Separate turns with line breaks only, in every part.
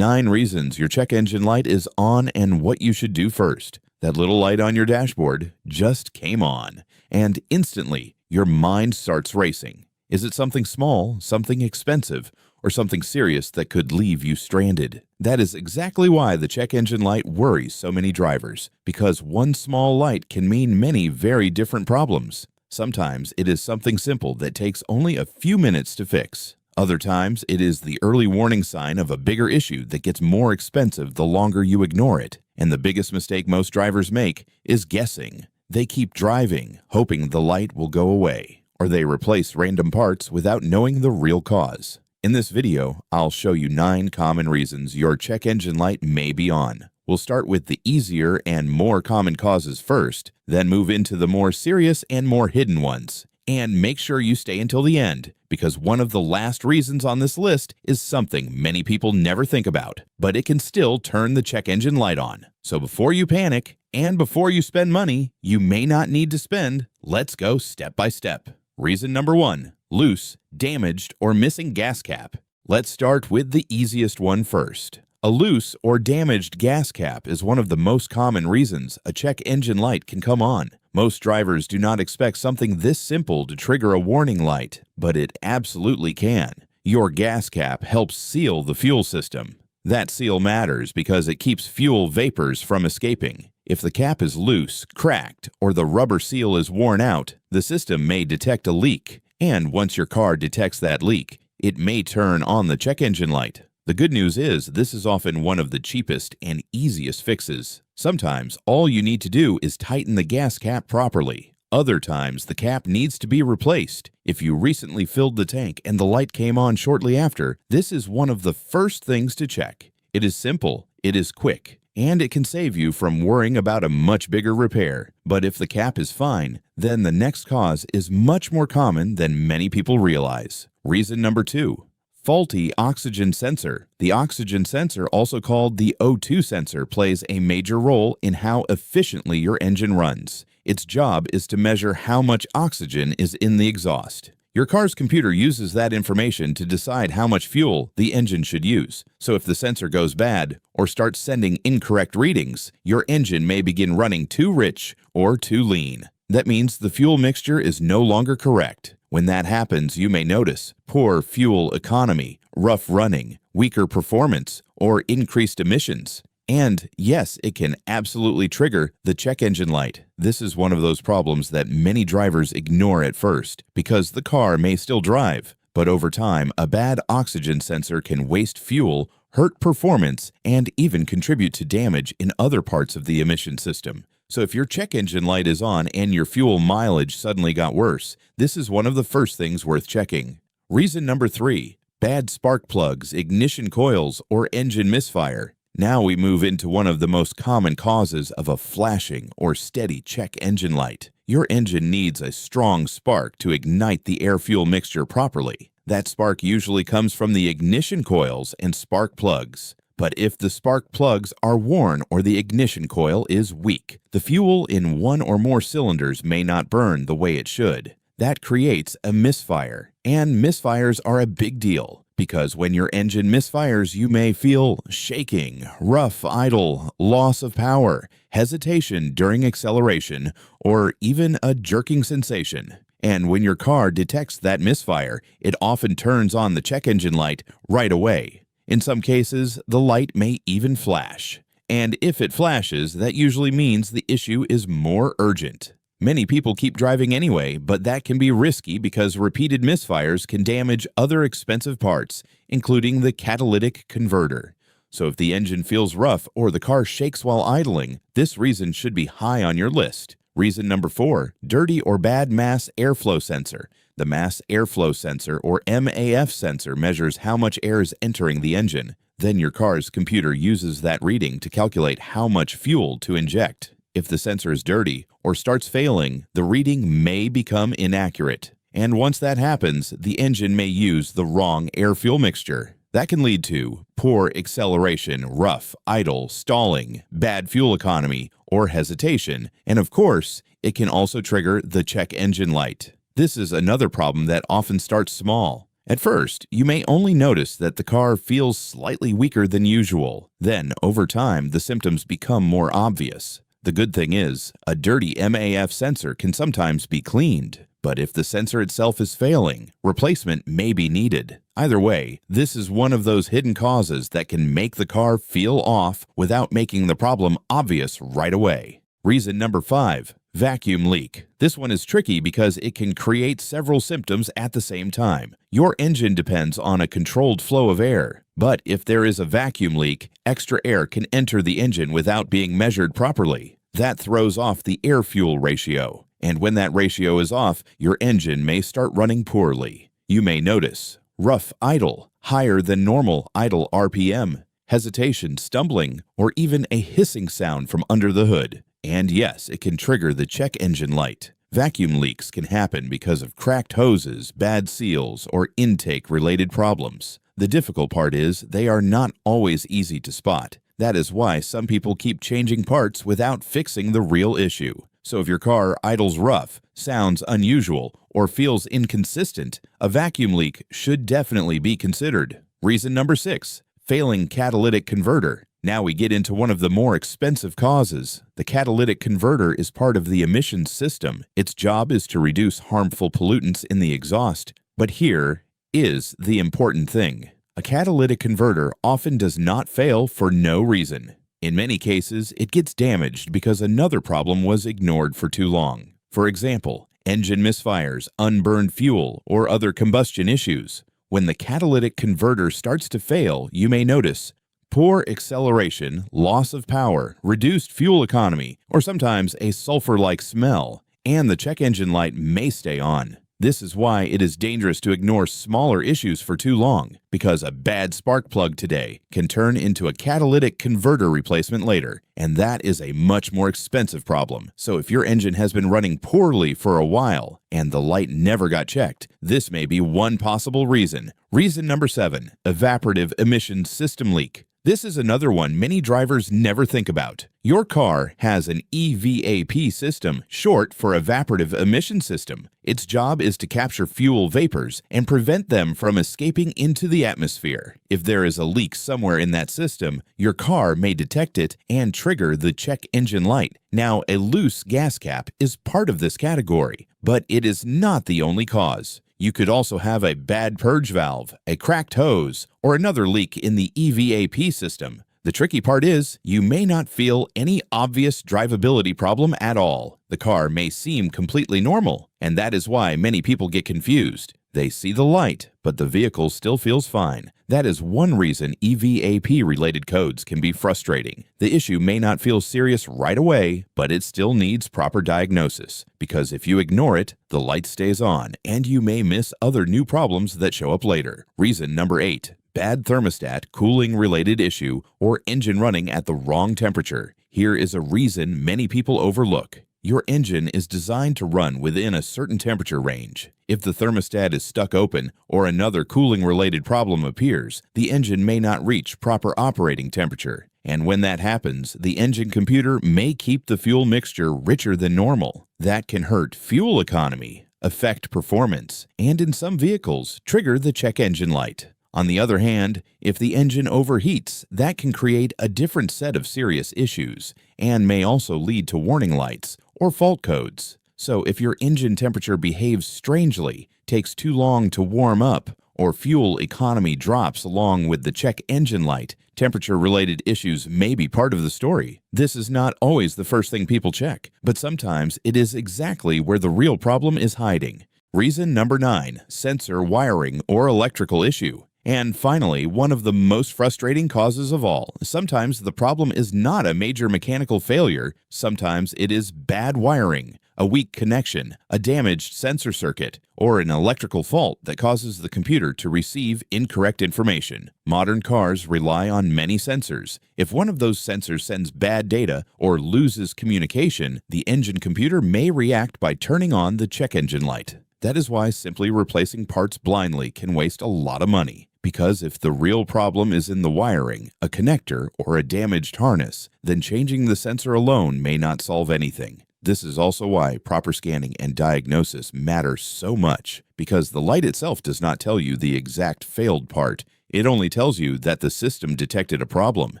9 reasons your check engine light is on and what you should do first. That little light on your dashboard just came on, and instantly your mind starts racing. Is it something small, something expensive, or something serious that could leave you stranded? That is exactly why the check engine light worries so many drivers, because one small light can mean many very different problems. Sometimes it is something simple that takes only a few minutes to fix. Other times, it is the early warning sign of a bigger issue that gets more expensive the longer you ignore it. And the biggest mistake most drivers make is guessing. They keep driving, hoping the light will go away, or they replace random parts without knowing the real cause. In this video, I'll show you 9 common reasons your check engine light may be on. We'll start with the easier and more common causes first, then move into the more serious and more hidden ones. And make sure you stay until the end, because one of the last reasons on this list is something many people never think about, but it can still turn the check engine light on. So before you panic, and before you spend money you may not need to spend, let's go step by step. Reason number 1, loose, damaged, or missing gas cap. Let's start with the easiest one first. A loose or damaged gas cap is one of the most common reasons a check engine light can come on. Most drivers do not expect something this simple to trigger a warning light, but it absolutely can. Your gas cap helps seal the fuel system. That seal matters because it keeps fuel vapors from escaping. If the cap is loose, cracked, or the rubber seal is worn out, the system may detect a leak, and once your car detects that leak, it may turn on the check engine light. The good news is this is often one of the cheapest and easiest fixes. Sometimes all you need to do is tighten the gas cap properly. Other times the cap needs to be replaced. If you recently filled the tank and the light came on shortly after, this is one of the first things to check. It is simple, it is quick, and it can save you from worrying about a much bigger repair. But if the cap is fine, then the next cause is much more common than many people realize. Reason number 2. Faulty oxygen sensor. The oxygen sensor, also called the O2 sensor, plays a major role in how efficiently your engine runs. Its job is to measure how much oxygen is in the exhaust. Your car's computer uses that information to decide how much fuel the engine should use. So if the sensor goes bad or starts sending incorrect readings, your engine may begin running too rich or too lean. That means the fuel mixture is no longer correct. When that happens, you may notice poor fuel economy, rough running, weaker performance, or increased emissions. And yes, it can absolutely trigger the check engine light. This is one of those problems that many drivers ignore at first because the car may still drive. But over time, a bad oxygen sensor can waste fuel, hurt performance, and even contribute to damage in other parts of the emission system. So if your check engine light is on and your fuel mileage suddenly got worse, this is one of the first things worth checking. Reason number 3, bad spark plugs, ignition coils, or engine misfire. Now we move into one of the most common causes of a flashing or steady check engine light. Your engine needs a strong spark to ignite the air-fuel mixture properly. That spark usually comes from the ignition coils and spark plugs. But if the spark plugs are worn or the ignition coil is weak, the fuel in one or more cylinders may not burn the way it should. That creates a misfire, and misfires are a big deal because when your engine misfires, you may feel shaking, rough idle, loss of power, hesitation during acceleration, or even a jerking sensation. And when your car detects that misfire, it often turns on the check engine light right away. In some cases, the light may even flash. And if it flashes, that usually means the issue is more urgent. Many people keep driving anyway, but that can be risky because repeated misfires can damage other expensive parts, including the catalytic converter. So if the engine feels rough or the car shakes while idling, this reason should be high on your list. Reason number 4, dirty or bad mass airflow sensor. The mass airflow sensor, or MAF sensor, measures how much air is entering the engine. Then your car's computer uses that reading to calculate how much fuel to inject. If the sensor is dirty or starts failing, the reading may become inaccurate. And once that happens, the engine may use the wrong air-fuel mixture. That can lead to poor acceleration, rough, idle, stalling, bad fuel economy, or hesitation. And of course, it can also trigger the check engine light. This is another problem that often starts small. At first, you may only notice that the car feels slightly weaker than usual. Then, over time, the symptoms become more obvious. The good thing is, a dirty MAF sensor can sometimes be cleaned. But if the sensor itself is failing, replacement may be needed. Either way, this is one of those hidden causes that can make the car feel off without making the problem obvious right away. Reason number 5. Vacuum leak. This one is tricky because it can create several symptoms at the same time. Your engine depends on a controlled flow of air, but if there is a vacuum leak, extra air can enter the engine without being measured properly. That throws off the air-fuel ratio, and when that ratio is off, your engine may start running poorly. You may notice rough idle, higher than normal idle RPM, hesitation, stumbling, or even a hissing sound from under the hood. And yes, it can trigger the check engine light. Vacuum leaks can happen because of cracked hoses, bad seals, or intake-related problems. The difficult part is they are not always easy to spot. That is why some people keep changing parts without fixing the real issue. So if your car idles rough, sounds unusual, or feels inconsistent, a vacuum leak should definitely be considered. Reason number 6. Failing catalytic converter. Now we get into one of the more expensive causes. The catalytic converter is part of the emission system. Its job is to reduce harmful pollutants in the exhaust. But here is the important thing. A catalytic converter often does not fail for no reason. In many cases, it gets damaged because another problem was ignored for too long. For example, engine misfires, unburned fuel, or other combustion issues. When the catalytic converter starts to fail, you may notice poor acceleration, loss of power, reduced fuel economy, or sometimes a sulfur-like smell, and the check engine light may stay on. This is why it is dangerous to ignore smaller issues for too long, because a bad spark plug today can turn into a catalytic converter replacement later, and that is a much more expensive problem. So if your engine has been running poorly for a while and the light never got checked, this may be one possible reason. Reason number 7, evaporative emission system leak. This is another one many drivers never think about. Your car has an EVAP system, short for evaporative emission system. Its job is to capture fuel vapors and prevent them from escaping into the atmosphere. If there is a leak somewhere in that system, your car may detect it and trigger the check engine light. Now, a loose gas cap is part of this category, but it is not the only cause. You could also have a bad purge valve, a cracked hose, or another leak in the EVAP system. The tricky part is, you may not feel any obvious drivability problem at all. The car may seem completely normal, and that is why many people get confused. They see the light, but the vehicle still feels fine. That is one reason EVAP-related codes can be frustrating. The issue may not feel serious right away, but it still needs proper diagnosis, because if you ignore it, the light stays on, and you may miss other new problems that show up later. Reason number 8. Bad thermostat, cooling-related issue, or engine running at the wrong temperature. Here is a reason many people overlook. Your engine is designed to run within a certain temperature range. If the thermostat is stuck open or another cooling-related problem appears, the engine may not reach proper operating temperature. And when that happens, the engine computer may keep the fuel mixture richer than normal. That can hurt fuel economy, affect performance, and in some vehicles, trigger the check engine light. On the other hand, if the engine overheats, that can create a different set of serious issues and may also lead to warning lights or fault codes. So if your engine temperature behaves strangely, takes too long to warm up, or fuel economy drops along with the check engine light, temperature-related issues may be part of the story. This is not always the first thing people check, but sometimes it is exactly where the real problem is hiding. Reason number 9, sensor wiring or electrical issue. And finally, one of the most frustrating causes of all. Sometimes the problem is not a major mechanical failure. Sometimes it is bad wiring, a weak connection, a damaged sensor circuit, or an electrical fault that causes the computer to receive incorrect information. Modern cars rely on many sensors. If one of those sensors sends bad data or loses communication, the engine computer may react by turning on the check engine light. That is why simply replacing parts blindly can waste a lot of money. Because if the real problem is in the wiring, a connector, or a damaged harness, then changing the sensor alone may not solve anything. This is also why proper scanning and diagnosis matter so much, because the light itself does not tell you the exact failed part. It only tells you that the system detected a problem,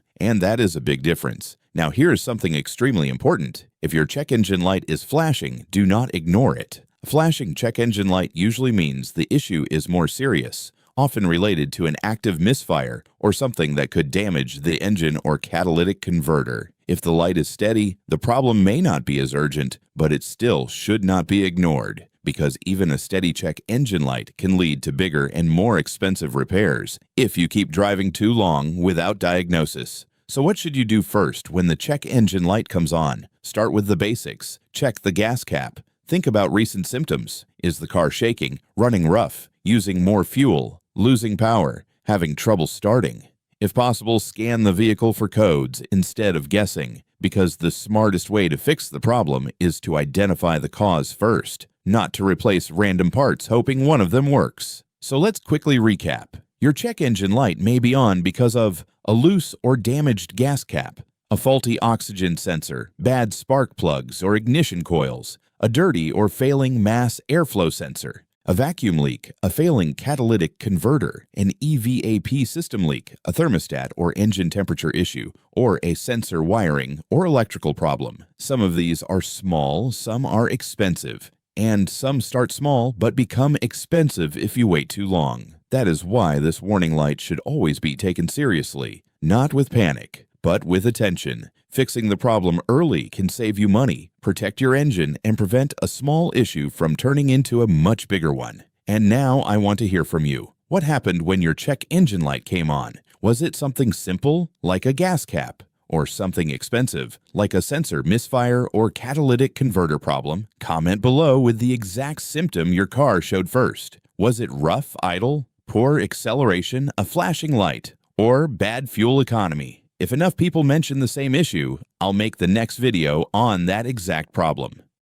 and that is a big difference. Now here's something extremely important. If your check engine light is flashing, do not ignore it. A flashing check engine light usually means the issue is more serious, often related to an active misfire or something that could damage the engine or catalytic converter. If the light is steady, the problem may not be as urgent, but it still should not be ignored, because even a steady check engine light can lead to bigger and more expensive repairs if you keep driving too long without diagnosis. So what should you do first when the check engine light comes on? Start with the basics. Check the gas cap. Think about recent symptoms. Is the car shaking, running rough, using more fuel, losing power, having trouble starting? If possible, scan the vehicle for codes instead of guessing, because the smartest way to fix the problem is to identify the cause first, not to replace random parts hoping one of them works. So let's quickly recap. Your check engine light may be on because of a loose or damaged gas cap, a faulty oxygen sensor, bad spark plugs or ignition coils, a dirty or failing mass airflow sensor, a vacuum leak, a failing catalytic converter, an EVAP system leak, a thermostat or engine temperature issue, or a sensor wiring or electrical problem. Some of these are small, some are expensive, and some start small but become expensive if you wait too long. That is why this warning light should always be taken seriously, not with panic, but with attention. Fixing the problem early can save you money, protect your engine, and prevent a small issue from turning into a much bigger one. And now I want to hear from you. What happened when your check engine light came on? Was it something simple, like a gas cap? Or something expensive, like a sensor misfire or catalytic converter problem? Comment below with the exact symptom your car showed first. Was it rough idle, poor acceleration, a flashing light, or bad fuel economy? If enough people mention the same issue, I'll make the next video on that exact problem.